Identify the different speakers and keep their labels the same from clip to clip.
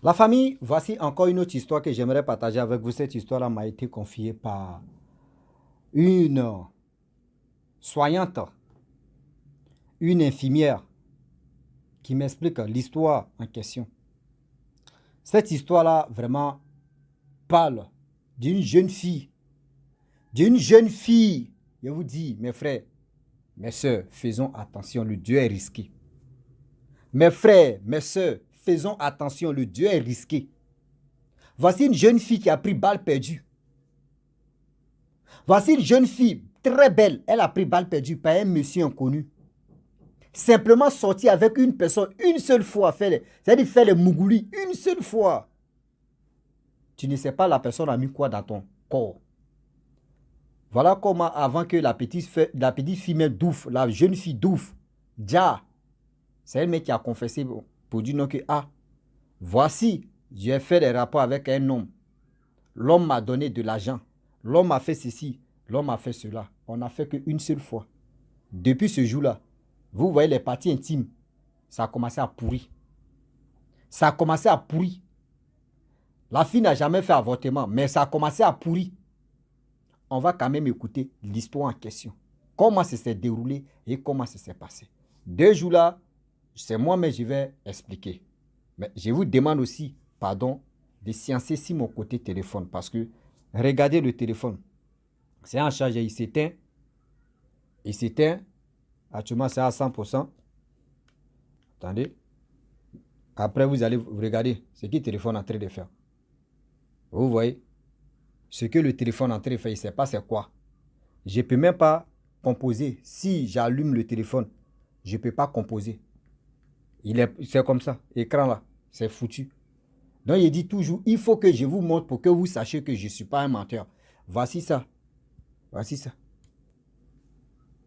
Speaker 1: La famille, voici encore une autre histoire que j'aimerais partager avec vous. Cette histoire-là m'a été confiée par une soignante, une infirmière qui m'explique l'histoire en question. Cette histoire-là vraiment parle d'une jeune fille. D'une jeune fille. Je vous dis, mes frères, mes soeurs, faisons attention, le Dieu est risqué. Mes frères, mes soeurs, faisons attention, le Dieu est risqué. Voici une jeune fille qui a pris balle perdue. Voici une jeune fille très belle. Elle a pris balle perdue par un monsieur inconnu. Simplement sorti avec une personne une seule fois. C'est-à-dire faire les mougoulis une seule fois. Tu ne sais pas la personne a mis quoi dans ton corps. Voilà comment avant que la petite fille d'ouf, la jeune fille d'ouf, Dia, c'est elle qui a confessé pour dire non que voici, j'ai fait des rapports avec un homme. L'homme m'a donné de l'argent. L'homme a fait ceci. L'homme a fait cela. On n'a fait qu'une seule fois. Depuis ce jour-là, vous voyez les parties intimes, ça a commencé à pourrir. Ça a commencé à pourrir. La fille n'a jamais fait avortement, mais ça a commencé à pourrir. On va quand même écouter l'histoire en question. Comment ça s'est déroulé et comment ça s'est passé. 2 jours là, c'est moi-même je vais expliquer. Mais je vous demande aussi, pardon, de sciencer si mon côté téléphone. Parce que regardez le téléphone. C'est en charge, il s'éteint. Il s'éteint. Actuellement, c'est à 100%. Attendez. Après, vous allez regarder ce que le téléphone est en train de faire. Vous voyez, ce que le téléphone est en train de faire, il ne sait pas c'est quoi. Je ne peux même pas composer. Si j'allume le téléphone, je ne peux pas composer. C'est comme ça. Écran là, c'est foutu. Donc, il dit toujours, il faut que je vous montre pour que vous sachiez que je ne suis pas un menteur. Voici ça. Voici ça.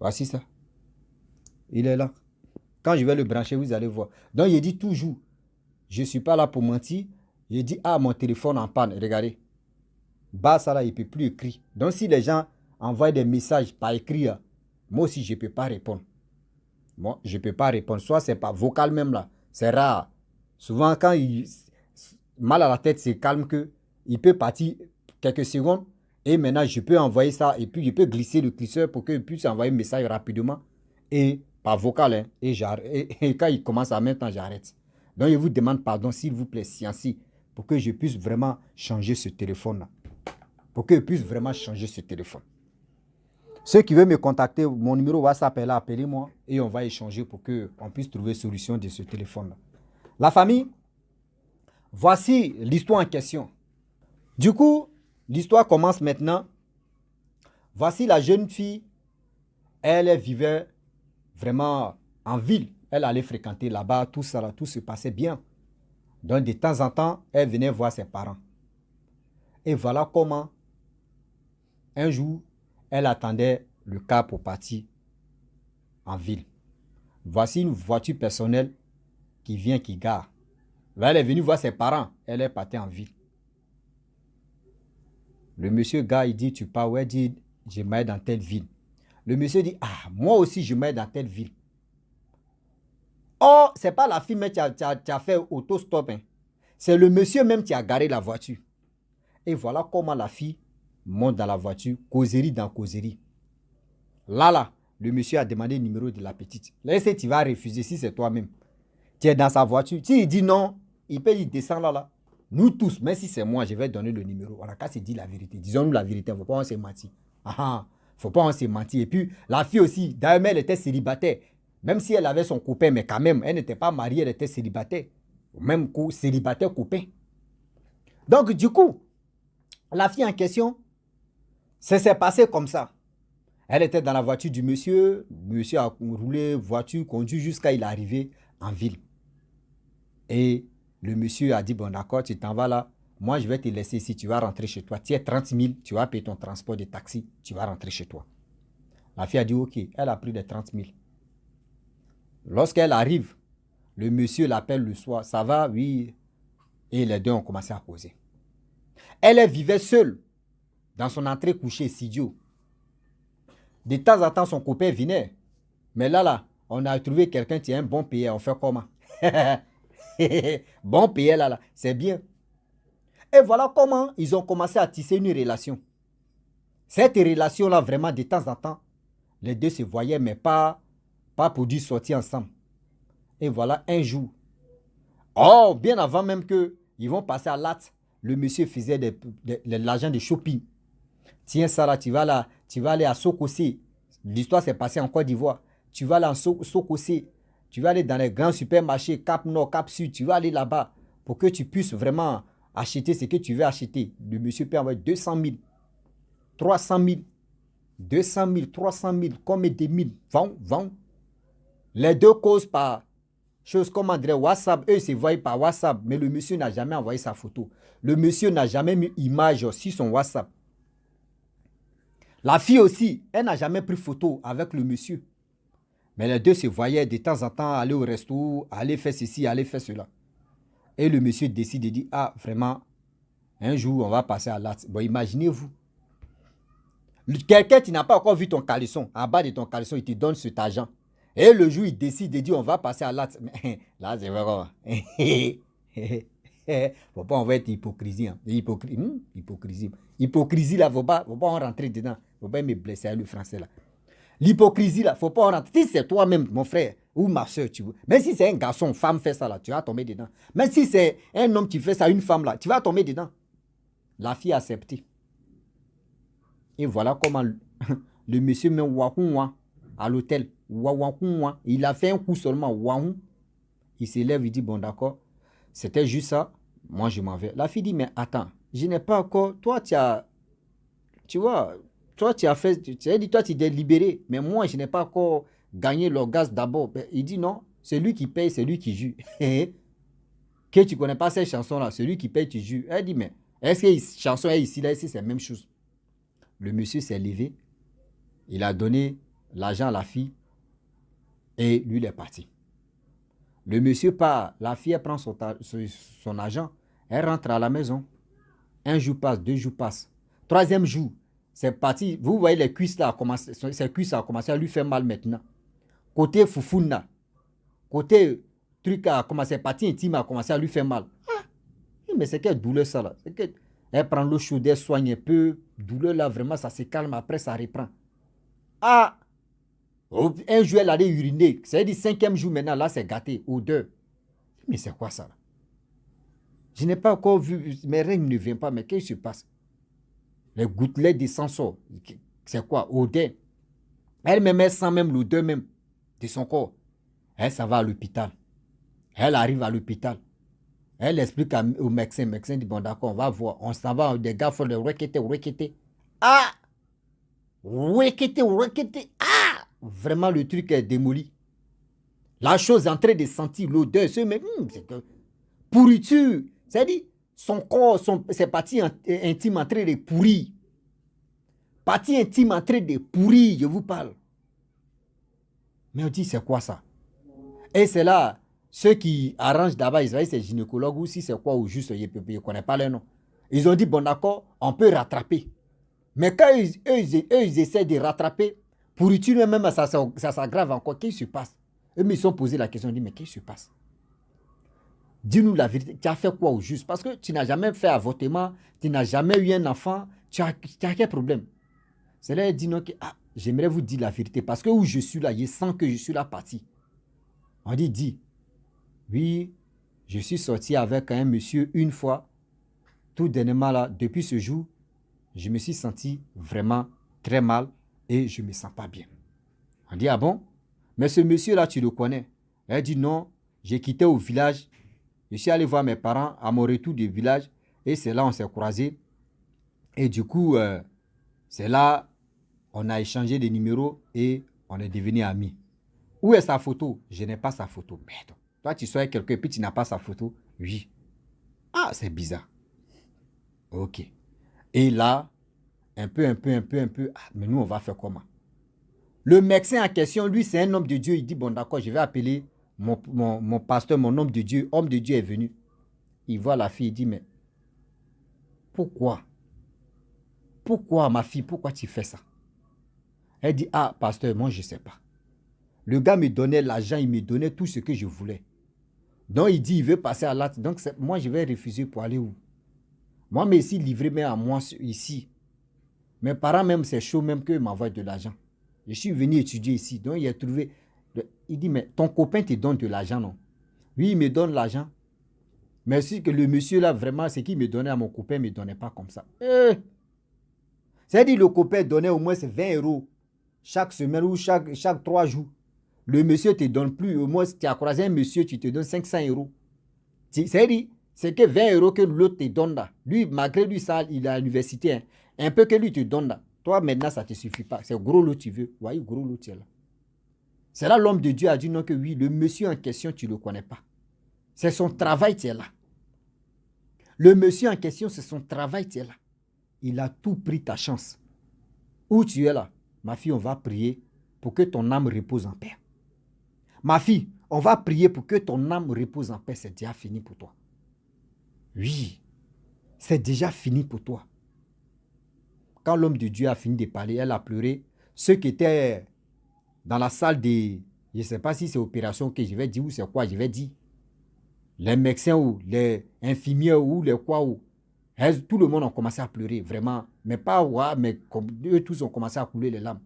Speaker 1: Voici ça. Il est là. Quand je vais le brancher, vous allez voir. Donc, il dit toujours, je ne suis pas là pour mentir. Je dis, mon téléphone en panne. Regardez. Bas, ça là, il ne peut plus écrire. Donc, si les gens envoient des messages par écrit, moi aussi, je ne peux pas répondre. Moi, je ne peux pas répondre. Soit c'est pas vocal même là. C'est rare. Souvent, quand il mal à la tête, c'est calme que il peut partir quelques secondes. Et maintenant, je peux envoyer ça. Et puis, je peux glisser le glisseur pour qu'il puisse envoyer un message rapidement. Et par vocal. Hein, et quand il commence en même temps, j'arrête. Donc, je vous demande pardon, s'il vous plaît, Scienci, pour que je puisse vraiment changer ce téléphone-là. Pour que je puisse vraiment changer ce téléphone. Ceux qui veulent me contacter, mon numéro WhatsApp est là, appelez-moi et on va échanger pour qu'on puisse trouver solution de ce téléphone-là. La famille, voici l'histoire en question. Du coup, l'histoire commence maintenant. Voici la jeune fille, elle vivait vraiment en ville. Elle allait fréquenter là-bas, tout ça, tout se passait bien. Donc, de temps en temps, elle venait voir ses parents. Et voilà comment, un jour, elle attendait le car pour partir en ville. Voici une voiture personnelle qui vient, qui gare. Là, elle est venue voir ses parents. Elle est partie en ville. Le monsieur gars, il dit, tu pars où? Elle dit, je m'aille dans telle ville. Le monsieur dit, moi aussi, je m'aille dans telle ville. Oh, c'est pas la fille mais qui a fait autostop. Hein. C'est le monsieur même qui a garé la voiture. Et voilà comment la fille monte dans la voiture, causerie dans causerie. Là, le monsieur a demandé le numéro de la petite. Là, tu vas refuser si c'est toi-même. Tu es dans sa voiture. Si il dit non, il peut y descendre là. Nous tous, même si c'est moi, je vais donner le numéro. On a qu'à se dire la vérité. Disons-nous la vérité, il ne faut pas on se mentir. Faut pas on se mentir. Et puis, la fille aussi, d'ailleurs, elle était célibataire. Même si elle avait son copain, mais quand même, elle n'était pas mariée, elle était célibataire. Même célibataire copain. Donc, du coup, la fille en question, ça s'est passé comme ça. Elle était dans la voiture du monsieur. Le monsieur a roulé voiture, conduit jusqu'à il est arrivé en ville. Et le monsieur a dit, bon d'accord, tu t'en vas là. Moi, je vais te laisser ici, tu vas rentrer chez toi. Tu as 30 000, tu vas payer ton transport de taxi, tu vas rentrer chez toi. La fille a dit, ok, elle a pris les 30 000. Lorsqu'elle arrive, le monsieur l'appelle le soir, ça va, oui. Et les deux ont commencé à causer. Elle vivait seule dans son entrée couchée, studio. De temps en temps, son copain venait. Mais là, on a trouvé quelqu'un qui est un bon payeur. On fait comment? Bon payé là, c'est bien. Et voilà comment ils ont commencé à tisser une relation. Cette relation-là, vraiment, de temps en temps, les deux se voyaient, mais pas pour dire sortir ensemble. Et voilà, un jour, oh, bien avant même qu'ils vont passer à l'AT, le monsieur faisait de l'argent de shopping. Tiens, Sarah, tu vas aller à Sokosé. L'histoire s'est passée en Côte d'Ivoire. Tu vas aller à Sokosé. Tu vas aller dans les grands supermarchés, Cap Nord, Cap Sud. Tu vas aller là-bas pour que tu puisses vraiment acheter ce que tu veux acheter. Le monsieur peut envoyer 200 000, 300 000, 200 000, 300 000, combien de mille. Vends. Les deux causent par chose comme André WhatsApp. Eux se voient par WhatsApp, mais le monsieur n'a jamais envoyé sa photo. Le monsieur n'a jamais mis image sur son WhatsApp. La fille aussi, elle n'a jamais pris photo avec le monsieur. Mais les deux se voyaient de temps en temps aller au resto, aller faire ceci, aller faire cela. Et le monsieur décide de dire, ah, vraiment, un jour, on va passer à l'acte. Bon, imaginez-vous. Quelqu'un qui n'a pas encore vu ton caleçon, en bas de ton caleçon, il te donne cet argent. Et le jour, il décide de dire, on va passer à l'acte. Là, c'est vraiment... Faut pas, on va être hypocrisie. Hein. Hypocrisie. Hypocrisie, là, faut pas en rentrer dedans. Faut pas me blesser à le français, là. L'hypocrisie, là, faut pas en rentrer. Si c'est toi-même, mon frère, ou ma soeur, tu veux. Même si c'est un garçon, femme fait ça, là, tu vas tomber dedans. Même si c'est un homme qui fait ça, une femme, là, tu vas tomber dedans. La fille a accepté. Et voilà comment le monsieur met Wahoua à l'hôtel. Il a fait un coup seulement. Wahou. Il s'élève, il dit, bon d'accord, c'était juste ça. Moi, je m'en vais. La fille dit, mais attends, je n'ai pas encore... Toi, tu vois, toi, tu as fait... Tu as dit, toi, tu t'es libéré. Mais moi, je n'ai pas encore gagné l'orgasme d'abord. Il dit, non, c'est lui qui paye, c'est lui qui joue. Que tu ne connais pas ces chansons-là, celui qui paye, tu joues. Elle dit, mais est-ce que la chanson est ici, là, ici, c'est la même chose? Le monsieur s'est levé. Il a donné l'argent à la fille. Et lui, il est parti. Le monsieur part. La fille, elle prend son argent. Elle rentre à la maison. Un jour passe, 2 jours passent. 3e jour, c'est parti. Vous voyez les cuisses là, ses cuisses a commencé à lui faire mal maintenant. Côté foufouna, côté truc a commencé, partie intime a commencé à lui faire mal. Ah, mais c'est quelle douleur ça là? C'est que elle prend l'eau chaude, elle soigne un peu. Douleur là, vraiment, ça se calme. Après, ça reprend. Ah! Un jour, elle allait uriner. C'est-à-dire 5e jour maintenant, là, c'est gâté. Odeur. Mais c'est quoi ça là? Je n'ai pas encore vu, mes règles ne viennent pas, mais qu'est-ce qui se passe? Les gouttelettes de sang sortent. C'est quoi? Odeur. Elle-même, elle sent même l'odeur même de son corps. Elle s'en va à l'hôpital. Elle arrive à l'hôpital. Elle explique au médecin. Le médecin dit, bon d'accord, on va voir. On s'en va, des gars font le requêter. Ah! Requêter. Ah! Vraiment, le truc est démoli. La chose est en train de sentir l'odeur. C'est que pourriture. C'est-à-dire, son corps, ses parties intimes en train de pourrir. Parties intimes en train de pourrir, je vous parle. Mais on dit, c'est quoi ça? Et c'est là, ceux qui arrangent d'abord, ils voient, c'est gynécologue ou si c'est quoi, ou juste, je ne connais pas leur nom. Ils ont dit, bon d'accord, on peut rattraper. Mais quand eux, ils essaient de rattraper, pourriture même, ça s'aggrave encore. Qu'est-ce qui se passe? Eux, ils se sont posé la question, ils ont dit, mais qu'est-ce qui se passe? Dis-nous la vérité, tu as fait quoi au juste? Parce que tu n'as jamais fait avortement, tu n'as jamais eu un enfant, tu as quel problème? C'est là, il dit, non, j'aimerais vous dire la vérité, parce que où je suis là, je sens que je suis là parti. On dit, oui, je suis sorti avec un monsieur une fois, tout dernièrement là, depuis ce jour, je me suis senti vraiment très mal et je ne me sens pas bien. On dit, ah bon? Mais ce monsieur-là, tu le connais? Elle dit, non, j'ai quitté au village. Je suis allé voir mes parents à mon retour du village et c'est là on s'est croisés. Et du coup, c'est là on a échangé des numéros et on est devenus amis. Où est sa photo? Je n'ai pas sa photo. Merde. Toi, tu sois quelqu'un et puis tu n'as pas sa photo? Oui. Ah, c'est bizarre. Ok. Et là, un peu. Ah, mais nous, on va faire comment? Le médecin en question, lui, c'est un homme de Dieu. Il dit, bon, d'accord, je vais appeler mon pasteur, mon homme de Dieu. Homme de Dieu est venu. Il voit la fille, il dit, mais pourquoi? Pourquoi, ma fille, pourquoi tu fais ça? Elle dit, ah, pasteur, moi, je ne sais pas. Le gars me donnait l'argent, il me donnait tout ce que je voulais. Donc, il dit, il veut passer à l'acte. Donc, moi, je vais refuser pour aller où? Moi, mais ici, livré mais à moi, ici. Mes parents, même, c'est chaud, même qu'ils m'envoient de l'argent. Je suis venu étudier ici. Donc, il a trouvé. Il dit, mais ton copain te donne de l'argent, non? Oui, il me donne l'argent. Mais si que le monsieur là, vraiment, ce qu'il me donnait à mon copain, ne me donnait pas comme ça. C'est-à-dire le copain donnait au moins 20 euros chaque semaine ou chaque 3 jours. Le monsieur ne te donne plus. Au moins, si tu as croisé un monsieur, tu te donnes 500 euros. C'est-à-dire, c'est que 20 euros que l'autre te donne là. Lui, malgré lui, ça, il est à l'université. Hein. Un peu que lui te donne là. Toi, maintenant, ça ne te suffit pas. C'est gros lot tu veux. Vous voyez, gros lot tu es là. C'est là l'homme de Dieu a dit non que oui, le monsieur en question, tu ne le connais pas. C'est son travail, tu es là. Le monsieur en question, c'est son travail, tu es là. Il a tout pris ta chance. Où tu es là, ma fille, on va prier pour que ton âme repose en paix. Ma fille, on va prier pour que ton âme repose en paix. C'est déjà fini pour toi. Oui, c'est déjà fini pour toi. Quand l'homme de Dieu a fini de parler, elle a pleuré. Ceux qui étaient dans la salle de, je ne sais pas si c'est opération que je vais dire ou c'est quoi, je vais dire. Les médecins ou les infirmiers ou les quoi ou. Tout le monde a commencé à pleurer, vraiment. Mais pas, ouais, mais comme eux tous ont commencé à couler les larmes.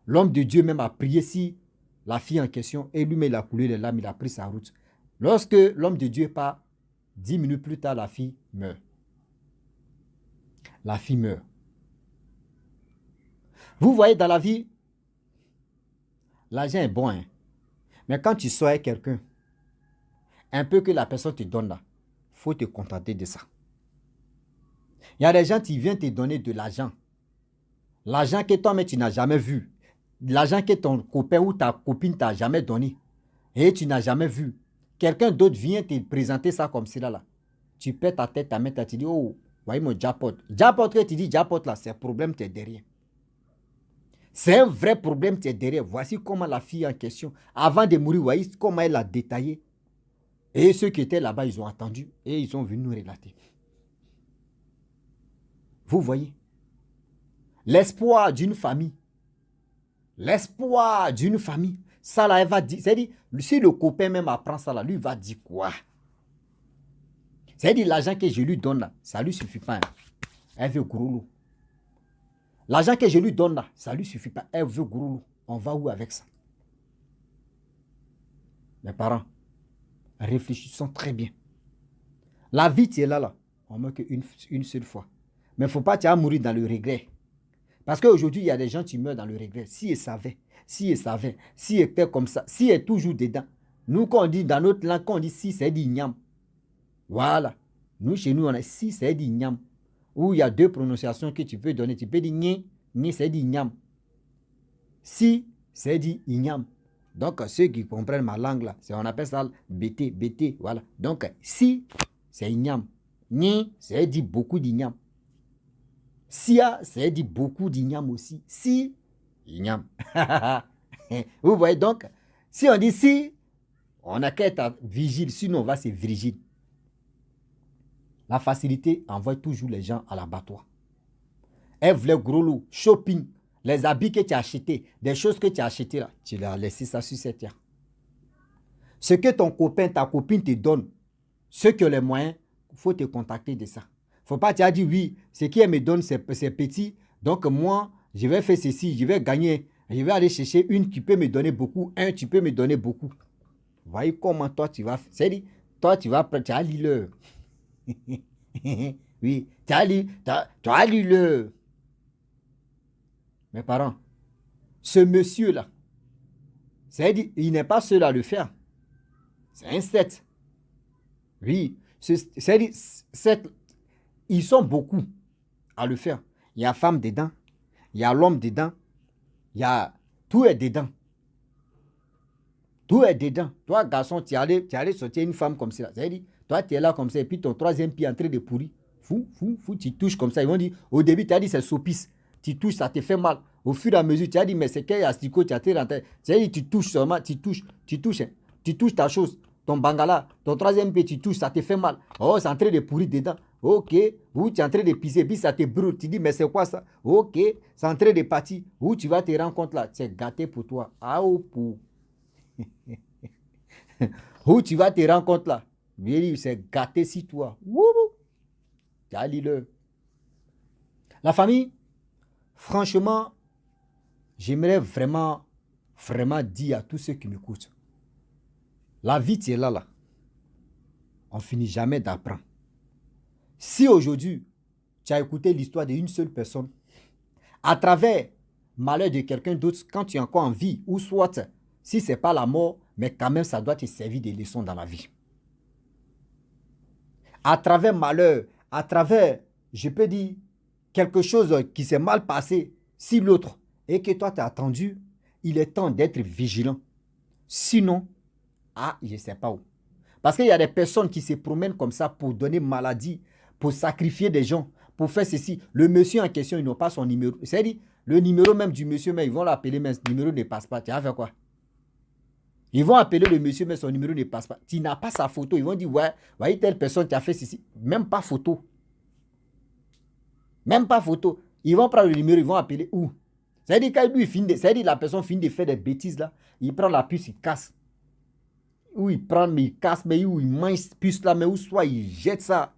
Speaker 1: L'homme de Dieu même a prié si la fille en question, et lui-même il a coulé les larmes, il a pris sa route. Lorsque l'homme de Dieu part, 10 minutes plus tard, la fille meurt. La fille meurt. Vous voyez, dans la vie, l'argent est bon, hein? Mais quand tu sors avec quelqu'un, un peu que la personne te donne là, il faut te contenter de ça. Il y a des gens qui viennent te donner de l'argent. L'argent que toi, mais tu n'as jamais vu. L'argent que ton copain ou ta copine t'a jamais donné. Et tu n'as jamais vu. Quelqu'un d'autre vient te présenter ça comme cela là. Tu perds ta tête, ta main, tu dis, oh, voyez mon jackpot. Jackpot que tu dis, jackpot là, c'est un problème, tu es derrière. C'est un vrai problème, tu es derrière. Voici comment la fille en question, avant de mourir, voyez comment elle a détaillé. Et ceux qui étaient là-bas, ils ont attendu et ils sont venus nous relater. Vous voyez, l'espoir d'une famille. L'espoir d'une famille. Ça là, elle va dire, c'est-à-dire, si le copain même apprend ça là, lui va dire quoi? C'est-à-dire, l'argent que je lui donne là, ça ne lui suffit pas. Hein. Elle veut gros lot. L'argent que je lui donne là, ça ne lui suffit pas. Elle veut gros lot. On va où avec ça? Mes parents, réfléchissons très bien. La vie, tu es là, là. On meurt qu'une seule fois. Mais il ne faut pas mourir dans le regret. Parce qu'aujourd'hui, il y a des gens qui meurent dans le regret. Si ils savaient, si ils savaient, si ils étaient comme ça, si ils étaient toujours dedans. Nous, quand on dit dans notre langue, quand on dit si, c'est dit nyam. Voilà. Nous, chez nous, on a si, c'est dit nyam. Où il y a deux prononciations que tu peux donner. Tu peux dire ni, c'est dit nyam. Si, c'est dit inyam. Donc, ceux qui comprennent ma langue, là, on appelle ça BT, voilà. Donc, si, c'est inyam. Ni, c'est dit beaucoup d'inyam. Sia, c'est dit beaucoup d'ignam aussi. Si, ignam. Vous voyez donc, si on dit si, on n'a qu'à être vigile, sinon on va se virgile. La facilité envoie toujours les gens à l'abattoir. Elle voulait gros lot, shopping, les habits que tu as achetés, des choses que tu as achetées là, tu leur as laissé ça sur cette terre. Ce que ton copain, ta copine te donne, ceux qui ont les moyens, il faut te contacter de ça. Il ne faut pas te dire oui, ce qu'elle me donne, c'est petit. Donc moi, je vais faire ceci, je vais gagner. Je vais aller chercher une qui peut me donner beaucoup, un qui peut me donner beaucoup. Vous voyez comment toi tu vas faire. C'est-à-dire, toi tu vas prendre, tu as lu le. Oui, tu as lu le. Mes parents, ce monsieur-là, c'est-à-dire, il n'est pas seul à le faire. C'est un 7. Oui, c'est-à-dire, ils sont beaucoup à le faire. Il y a femme dedans, il y a l'homme dedans, il y a tout est dedans. Tout est dedans. Toi, garçon, tu allais sortir une femme comme ça. C'est-à-dire, toi, tu es là comme ça, et puis ton troisième pied est en train de pourrir. Fou, tu touches comme ça. Ils vont dire, au début, tu as dit c'est sopice. Tu touches, ça te fait mal. Au fur et à mesure, tu as dit, mais c'est quel asticot, tu as été rentré. C'est-à-dire, tu touches seulement, tu touches ta chose. Ton bangala, ton troisième pied, tu touches, ça te fait mal. Oh, c'est en train de pourrir dedans. Ok, ou tu es en train de pisser, puis ça te brûle. Tu dis, mais c'est quoi ça? Ok, c'est en train de partir. Où tu vas te rendre compte là, c'est gâté pour toi. Ah, oh, pour. Où tu vas te rendre compte là? C'est gâté si toi. Wouhou! le La famille, franchement, j'aimerais vraiment dire à tous ceux qui m'écoutent. La vie, tu es là. On finit jamais d'apprendre. Si aujourd'hui, tu as écouté l'histoire d'une seule personne, à travers malheur de quelqu'un d'autre, quand tu es encore en vie, ou soit, si ce n'est pas la mort, mais quand même, ça doit te servir de leçon dans la vie. À travers malheur, à travers, je peux dire, quelque chose qui s'est mal passé, si l'autre, et que toi, tu as attendu, il est temps d'être vigilant. Sinon, je ne sais pas où. Parce qu'il y a des personnes qui se promènent comme ça pour donner maladie, pour sacrifier des gens, pour faire ceci. Le monsieur en question, ils n'ont pas son numéro. C'est-à-dire, le numéro même du monsieur, mais ils vont l'appeler, mais ce numéro ne passe pas. Tu vas faire quoi? Ils vont appeler le monsieur, mais son numéro ne passe pas. Tu n'as pas sa photo. Ils vont dire, ouais, voyez telle personne qui a fait ceci. Même pas photo. Même pas photo. Ils vont prendre le numéro, ils vont appeler où? C'est-à-dire, quand lui, c'est-à-dire la personne finit de faire des bêtises là, il prend la puce, il casse. Ou il prend, mais il casse, mais où il mange cette puce là, mais où soit il jette ça.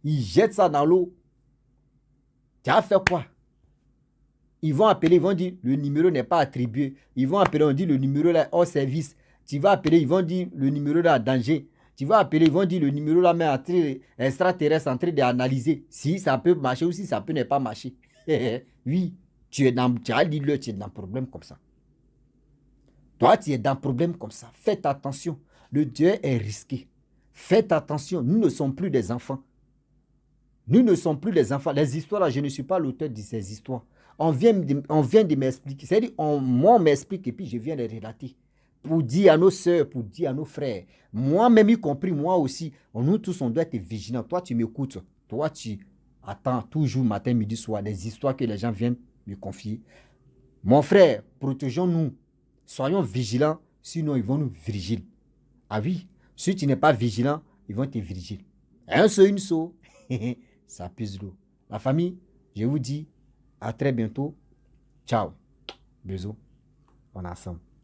Speaker 1: Il jette ça dans l'eau. Tu as fait quoi? Ils vont appeler, ils vont dire le numéro n'est pas attribué. Ils vont appeler, on dit le numéro là hors service. Tu vas appeler, ils vont dire le numéro là en danger. Tu vas appeler, ils vont dire le numéro là mais extraterrestre en train d'analyser si ça peut marcher ou si ça peut ne pas marcher. Oui, tu es dans, tu as dit tu es dans un problème comme ça. Toi, tu es dans un problème comme ça. Faites attention. Le Dieu est risqué. Faites attention. Nous ne sommes plus des enfants. Nous ne sommes plus des enfants. Les histoires, là, je ne suis pas l'auteur de ces histoires. On vient de m'expliquer. C'est-à-dire, moi, on m'explique et puis je viens les relater. Pour dire à nos soeurs, pour dire à nos frères. Moi-même y compris, moi aussi. Nous tous, on doit être vigilants. Toi, tu m'écoutes. Toi, tu attends toujours matin, midi, soir des histoires que les gens viennent me confier. Mon frère, protégeons-nous. Soyons vigilants, sinon ils vont nous vigiler. Ah oui, si tu n'es pas vigilant, ils vont te vigiler. Un seau, une seau, ça pisse l'eau. La famille, je vous dis à très bientôt. Ciao. Bisous. On est ensemble.